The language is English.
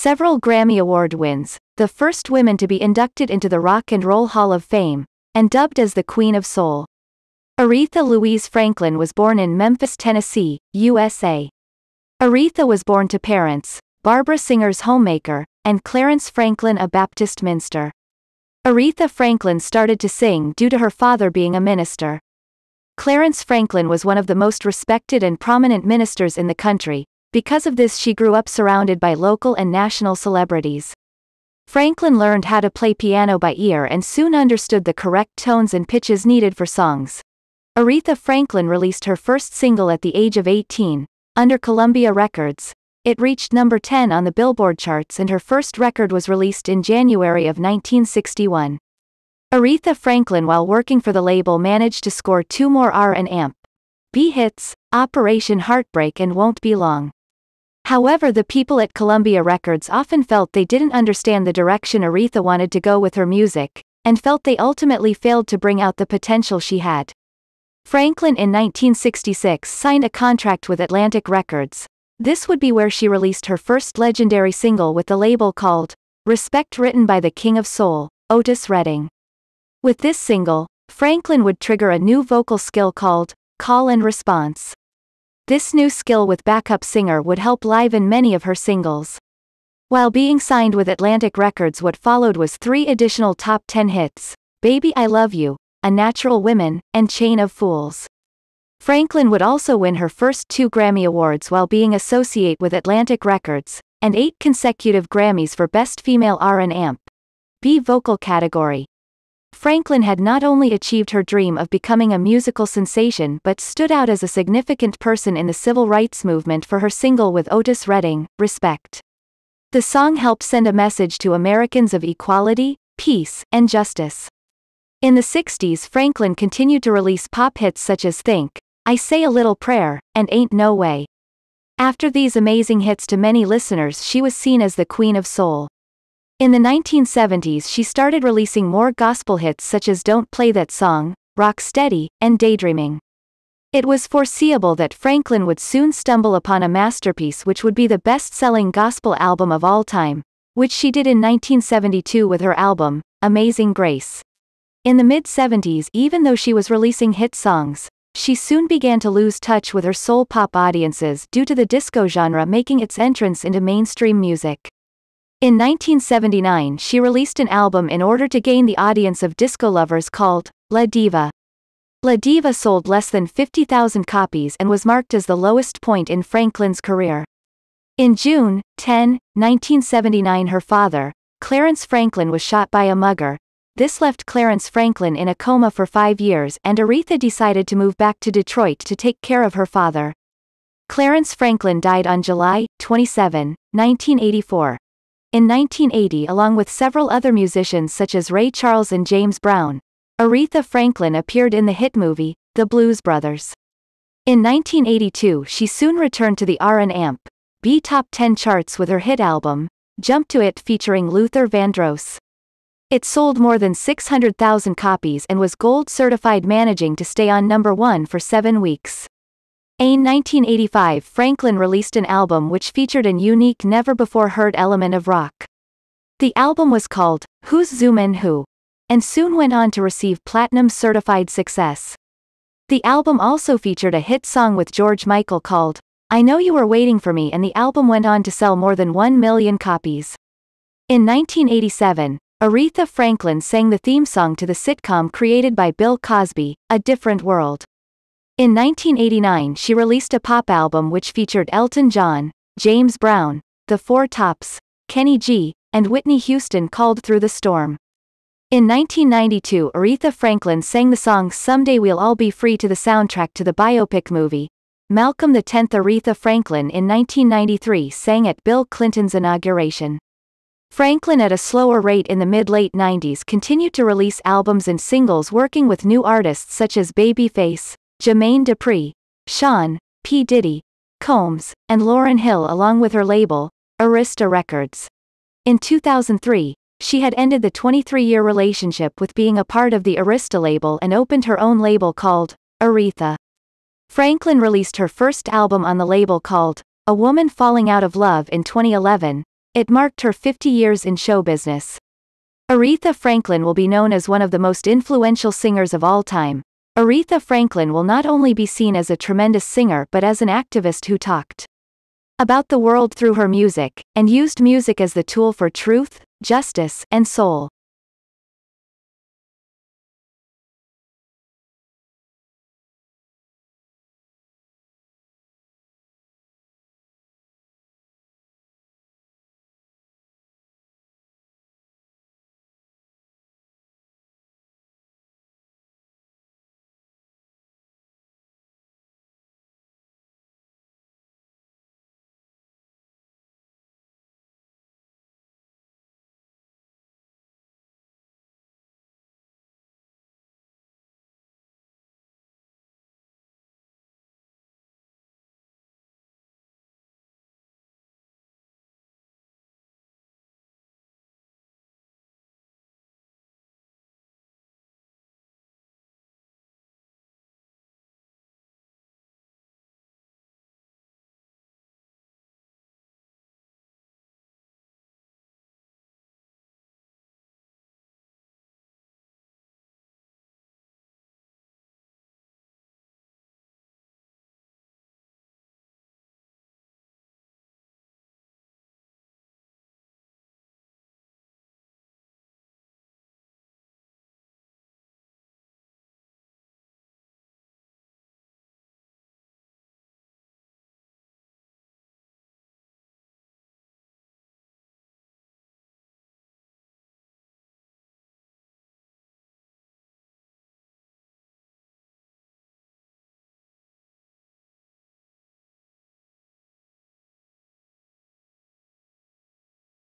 several Grammy Award wins, the first women to be inducted into the Rock and Roll Hall of Fame, and dubbed as the Queen of Soul. Aretha Louise Franklin was born in Memphis, Tennessee, USA. Aretha was born to parents, Barbara Singer's homemaker, and Clarence Franklin, a Baptist minister. Aretha Franklin started to sing due to her father being a minister. Clarence Franklin was one of the most respected and prominent ministers in the country. Because of this, she grew up surrounded by local and national celebrities. Franklin learned how to play piano by ear and soon understood the correct tones and pitches needed for songs. Aretha Franklin released her first single at the age of 18, under Columbia Records. It reached number 10 on the Billboard charts, and her first record was released in January of 1961. Aretha Franklin, while working for the label, managed to score 2 more R&B hits, Operation Heartbreak and Won't Be Long. However, the people at Columbia Records often felt they didn't understand the direction Aretha wanted to go with her music, and felt they ultimately failed to bring out the potential she had. Franklin in 1966 signed a contract with Atlantic Records. This would be where she released her first legendary single with the label called Respect, written by the King of Soul, Otis Redding. With this single, Franklin would trigger a new vocal skill called call and response. This new skill with backup singer would help liven many of her singles. While being signed with Atlantic Records, what followed was 3 additional top 10 hits: Baby I Love You, A Natural Woman, and Chain of Fools. Franklin would also win her first 2 Grammy Awards while being associated with Atlantic Records, and 8 consecutive Grammys for Best Female R&B Vocal category. Franklin had not only achieved her dream of becoming a musical sensation but stood out as a significant person in the civil rights movement for her single with Otis Redding, Respect. The song helped send a message to Americans of equality, peace, and justice. In the 60s, Franklin continued to release pop hits such as Think, I Say a Little Prayer, and Ain't No Way. After these amazing hits to many listeners, she was seen as the Queen of Soul. In the 1970s, she started releasing more gospel hits such as Don't Play That Song, Rock Steady, and Daydreaming. It was foreseeable that Franklin would soon stumble upon a masterpiece which would be the best-selling gospel album of all time, which she did in 1972 with her album, Amazing Grace. In the mid-70s, even though she was releasing hit songs, she soon began to lose touch with her soul pop audiences due to the disco genre making its entrance into mainstream music. In 1979, she released an album in order to gain the audience of disco lovers called La Diva. La Diva sold less than 50,000 copies and was marked as the lowest point in Franklin's career. In June 10, 1979, her father, Clarence Franklin, was shot by a mugger. This left Clarence Franklin in a coma for 5 years, and Aretha decided to move back to Detroit to take care of her father. Clarence Franklin died on July 27, 1984. In 1980, along with several other musicians such as Ray Charles and James Brown, Aretha Franklin appeared in the hit movie, The Blues Brothers. In 1982, she soon returned to the R&B top 10 charts with her hit album, Jump to It, featuring Luther Vandross. It sold more than 600,000 copies and was gold certified, managing to stay on number 1 for 7 weeks. In 1985, Franklin released an album which featured a unique, never-before-heard element of rock. The album was called Who's Zoomin' Who, and soon went on to receive platinum-certified success. The album also featured a hit song with George Michael called I Know You Were Waiting for Me, and the album went on to sell more than 1 million copies. In 1987, Aretha Franklin sang the theme song to the sitcom created by Bill Cosby, A Different World. In 1989, she released a pop album which featured Elton John, James Brown, The Four Tops, Kenny G, and Whitney Houston, called Through the Storm. In 1992, Aretha Franklin sang the song Someday We'll All Be Free to the soundtrack to the biopic movie, Malcolm X. Aretha Franklin in 1993 sang at Bill Clinton's inauguration. Franklin, at a slower rate in the mid-late 90s, continued to release albums and singles working with new artists such as Babyface, Jermaine Dupri, Sean, P. Diddy, Combs, and Lauryn Hill, along with her label, Arista Records. In 2003, she had ended the 23-year relationship with being a part of the Arista label and opened her own label called Aretha. Franklin released her first album on the label called A Woman Falling Out of Love in 2011, It marked her 50 years in show business. Aretha Franklin will be known as one of the most influential singers of all time. Aretha Franklin will not only be seen as a tremendous singer but as an activist who talked about the world through her music, and used music as the tool for truth, justice, and soul.